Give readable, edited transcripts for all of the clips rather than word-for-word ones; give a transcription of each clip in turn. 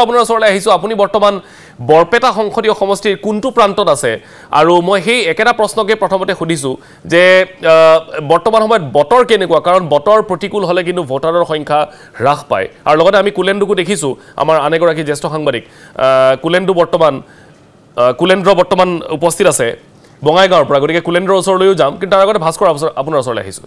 আপোনাৰ ওচৰলৈ আহিছোঁ আপুনি বৰ্তমান বৰপেটা সংসদীয় সমষ্টিৰ কোনটো প্ৰান্তত আছে আৰু মই সেই একেটা প্ৰশ্নকে প্ৰথমতে সুধিছোঁ যে বৰ্তমান সময়ত বতৰ কেনেকুৱা কাৰণ বতৰ প্ৰতিকূল হ'লে কিন্তু ভোটাৰৰ সংখ্যা হ্ৰাস পায় আৰু লগতে আমি কুলেন্দুকো দেখিছোঁ আমাৰ আন এগৰাকী জ্যেষ্ঠ সাংবাদিক কুলেন্দ্ৰ বৰ্তমান উপস্থিত আছে বঙাইগাঁৱৰ পৰা গতিকে কুলেন্দ্ৰৰ ওচৰলৈও যাম কিন্তু তাৰ আগতে ভাস্কৰ আপোনাৰ ওচৰলৈ আহিছোঁ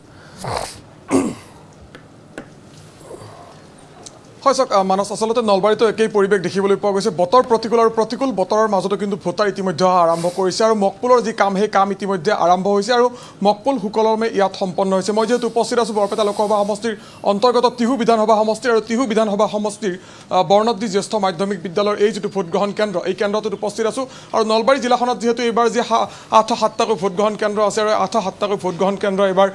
হয় চাওক মানস আচলতে নলবাৰীতো একেই পৰিৱেশ দেখিবলৈ পোৱা গৈছে বতৰ প্ৰতিকূল আৰু প্ৰতিকূল বতৰৰ মাজতো কিন্তু ভোটাৰ ইতিমধ্যে আৰম্ভ কৰিছে আৰু মকপুলৰ যি কাম সেই কাম ইতিমধ্যে আৰম্ভ হৈছে আৰু মকপুল সুকলমে ইয়াত সম্পন্ন হৈছে মই যেহেতু উপস্থিত আছোঁ বৰপেটা লোকসভা সমষ্টিৰ অন্তৰ্গত টিহু বিধানসভা সমষ্টি আৰু টিহু বিধানসভা সমষ্টিৰ বৰ্ণাঢ্য জ্যেষ্ঠ মাধ্যমিক বিদ্যালয়ৰ এই যিটো ভোটগ্ৰহণ কেন্দ্ৰ এই কেন্দ্ৰটোত উপস্থিত আছোঁ আৰু নলবাৰী জিলাখনত যিহেতু এইবাৰ যি 807টাকৈ ভোটগ্ৰহণ কেন্দ্ৰ আছে আৰু 807টাকৈ ভোটগ্ৰহণ কেন্দ্ৰ এইবাৰ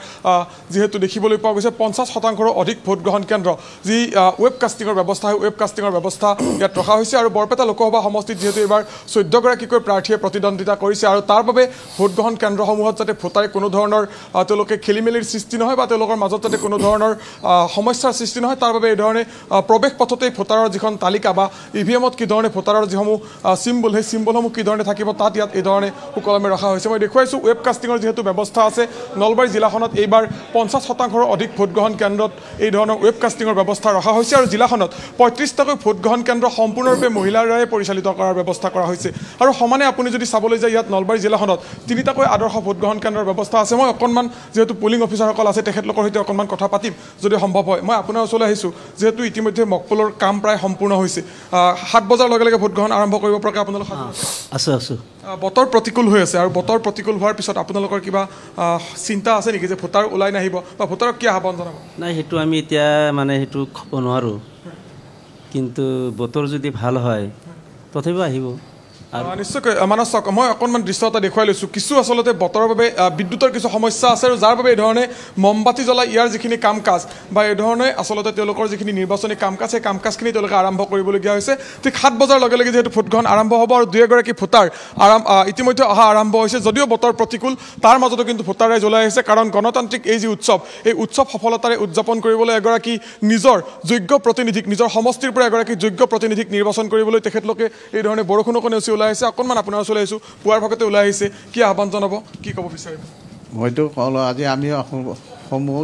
যিহেতু দেখিবলৈ পোৱা গৈছে 50%ৰো অধিক ভোটগ্ৰহণ কেন্দ্ৰ যি ৱেবকাষ্টিঙৰ ব্যৱস্থা ইয়াত ৰখা হৈছে আৰু বৰপেটা লোকসভা সমষ্টিত যেহেতু এবাৰ 14গৰাকীকৈ প্ৰাৰ্থীয়ে প্ৰতিদ্বন্দ্বিতা কৰিছে আৰু তাৰ বাবে ভোটগ্ৰহণ কেন্দ্ৰসমূহত যাতে ভোটাৰে কোনো ধৰণৰ তেওঁলোকে খেলিমেলিৰ সৃষ্টি নহয় বা তেওঁলোকৰ মাজত যাতে কোনো ধৰণৰ সমস্যাৰ সৃষ্টি নহয় তাৰ বাবে এই ধৰণে প্ৰৱেশ পথতেই ভোটাৰৰ যিখন তালিকা বা ইভিএমত কি ধৰণে ভোটাৰৰ যিসমূহ চিম্বল সেই চিম্বলসমূহ কি ধৰণে থাকিব তাত ইয়াত এই ধৰণে সুকলমে ৰখা হৈছে মই দেখুৱাইছোঁ ৱেবকাষ্টিঙৰ যিহেতু ব্যৱস্থা আছে নলবাৰী জিলাখনত এইবাৰ 50%ৰো অধিক ভোটগ্ৰহণ কেন্দ্ৰত এই ধৰণৰ ৱেবকাষ্টিঙৰ ব্যৱস্থা ৰখা হৈছে আৰু জিলাখনত 35টাকৈ ভোটগ্ৰহণ কেন্দ্ৰ সম্পূৰ্ণৰূপে মহিলাৰ দ্বাৰাই পৰিচালিত কৰাৰ ব্যৱস্থা কৰা হৈছে আৰু সমানে আপুনি যদি চাবলৈ যায় ইয়াত নলবাৰী জিলাখনত 3টাকৈ আদৰ্শ ভোটগ্ৰহণ কেন্দ্ৰৰ ব্যৱস্থা আছে মই অকণমান যেহেতু পুলিং অফিচাৰসকল আছে তেখেতলোকৰ সৈতে অকণমান কথা পাতিম যদি সম্ভৱ হয় মই আপোনাৰ ওচৰলৈ আহিছোঁ যেহেতু ইতিমধ্যে মকপুলৰ কাম প্ৰায় সম্পূৰ্ণ হৈছে 7 বজাৰ লগে লগে ভোটগ্ৰহণ আৰম্ভ কৰিব পৰাকৈ আপোনালোক আছোঁ বতৰ প্ৰতিকূল হৈ আছে আৰু বতৰ প্ৰতিকূল হোৱাৰ পিছত আপোনালোকৰ কিবা চিন্তা আছে নেকি যে ভোটাৰ ওলাই নাহিব বা ভোটাৰক কি আহ্বান জনাব নাই সেইটো আমি এতিয়া মানে সেইটো ক'ব নোৱাৰোঁ কিন্তু বতৰ যদি ভাল হয় তথাপিও আহিব নিশ্চয়কৈ মানস চাওক মই অকণমান দৃশ্য এটা দেখুৱাই লৈছোঁ কিছু আচলতে বতৰৰ বাবে বিদ্যুতৰ কিছু সমস্যা আছে আৰু যাৰ বাবে এই ধৰণে মমবাতি জ্বলাই ইয়াৰ যিখিনি কাম কাজ বা এই ধৰণে আচলতে তেওঁলোকৰ যিখিনি নিৰ্বাচনী কাম কাজ সেই কাম কাজখিনি তেওঁলোকে আৰম্ভ কৰিবলগীয়া হৈছে ঠিক 7 বজাৰ লগে লগে যিহেতু ভোটগ্ৰহণ আৰম্ভ হ'ব আৰু 2 ভোটাৰ ইতিমধ্যে অহা আৰম্ভ হৈছে যদিও বতৰ প্ৰতিকূল তাৰ মাজতো কিন্তু ভোটাৰ ৰাইজ ওলাই আহিছে কাৰণ গণতান্ত্ৰিক এই যি উৎসৱ এই উৎসৱ সফলতাৰে উদযাপন কৰিবলৈ এগৰাকী নিজৰ যোগ্য প্ৰতিনিধিক নিজৰ সমষ্টিৰ পৰা এগৰাকী যোগ্য প্ৰতিনিধিক নিৰ্বাচন কৰিবলৈ তেখেতলোকে এই ধৰণে বৰষুণকো নেওচি ওলাই আহিছে অকণমান আপোনাৰ ওচৰলৈ আহিছোঁ পুৱাৰ ভাগতে ওলাই আহিছে কি আহ্বান জনাব কি ক'ব বিচাৰিব মইতো ক'লোঁ আজি আমি সমূহ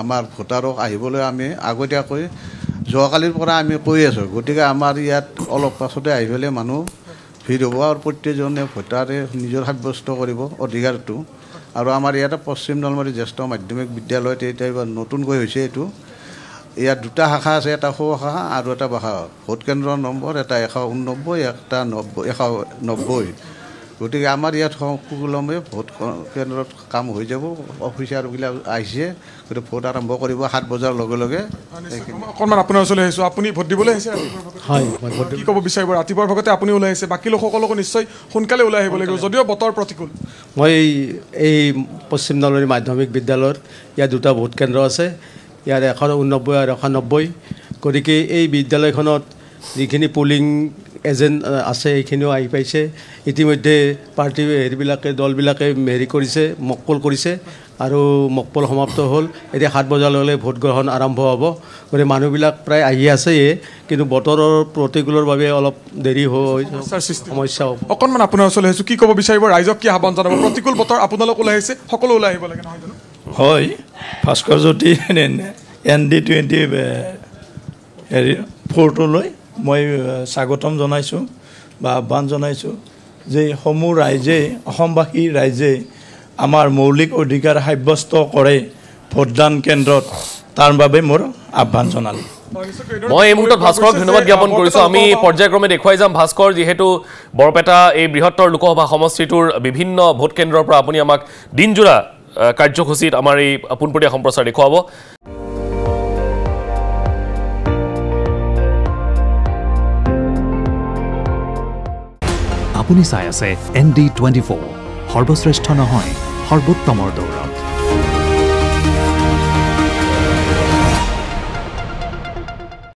আমাৰ ভোটাৰক আহিবলৈ আমি আগতীয়াকৈ যোৱাকালিৰ পৰা আমি কৈ আছোঁ গতিকে আমাৰ ইয়াত অলপ পাছতে আহি পেলাই মানুহ ভিৰ হ'ব আৰু প্ৰত্যেকজনে ভোটাৰে নিজৰ সাব্যস্ত কৰিব অধিকাৰটো আৰু আমাৰ ইয়াতে পশ্চিম নলবাৰী জ্যেষ্ঠ মাধ্যমিক বিদ্যালয়ত এতিয়া এইবাৰ নতুনকৈ হৈছে এইটো ইয়াত 2টা শাখা আছে এটা সৌ শাখা আৰু এটা শাখা ভোট কেন্দ্ৰৰ নম্বৰ এটা 189 এটা 190 গতিকে আমাৰ ইয়াত সুকলমে ভোট কেন্দ্ৰত কাম হৈ যাব অফিচাৰবিলাক আহিছে গতিকে ভোট আৰম্ভ কৰিব 7 বজাৰ লগে লগে অকণমান আপোনাৰ ওচৰলৈ আহিছোঁ আপুনি ভোট দিবলৈ আহিছে হয় কি ক'ব বিচাৰিব ৰাতিপুৱাৰ ভাগতে আপুনি ওলাই আহিছে বাকী লোকসকলকো নিশ্চয় সোনকালে ওলাই আহিব লাগিব যদিও বতৰ প্ৰতিকূল মই এই পশ্চিম নলবাৰী মাধ্যমিক বিদ্যালয়ত ইয়াত 2টা ভোট কেন্দ্ৰ আছে ইয়াৰ 189 আৰু 190 গতিকে এই বিদ্যালয়খনত যিখিনি পুলিং এজেণ্ট আছে এইখিনিও আহি পাইছে ইতিমধ্যে পাৰ্টি হেৰিবিলাকে দলবিলাকে হেৰি কৰিছে মকপল কৰিছে আৰু মকপল সমাপ্ত হ'ল এতিয়া 7 বজালৈ ভোট গ্ৰহণ আৰম্ভ হ'ব গতিকে মানুহবিলাক প্ৰায় আহি আছে কিন্তু বতৰৰ প্ৰতিকূলৰ বাবে অলপ দেৰি হৈ সমস্যা হ'ব অকণমান আপোনাৰ ওচৰলৈ আহিছোঁ কি ক'ব বিচাৰিব ৰাইজক কি আহ্বান জনাব প্ৰতিকূল বতৰ আপোনালোক ওলাই আহিছে সকলো ওলাই আহিব লাগে নহয় জানো হয় ভাস্কৰ জ্যোতি ND20 হেৰি ফোৰ্টলৈ মই স্বাগতম জনাইছোঁ বা আহ্বান জনাইছোঁ যে সমূহ ৰাইজে অসমবাসী ৰাইজে আমাৰ মৌলিক অধিকাৰ সাব্যস্ত কৰে ভোটদান কেন্দ্ৰত তাৰ বাবে মোৰ আহ্বান জনালোঁ মই এই মুহূৰ্তত ভাস্কৰক ধন্যবাদ জ্ঞাপন কৰিছোঁ আমি পৰ্যায়ক্ৰমে দেখুৱাই যাম ভাস্কৰ যিহেতু বৰপেটা এই বৃহত্তৰ লোকসভা সমষ্টিটোৰ বিভিন্ন ভোট কেন্দ্ৰৰ পৰা আপুনি আমাক দিনজোৰা কাৰ্যসূচীত আমাৰ এই পোনপটীয়া সম্প্ৰচাৰ দেখুৱাব আপুনি চাই আছে ND24 সৰ্বশ্ৰেষ্ঠ নহয় সৰ্বোত্তমৰ দৌৰত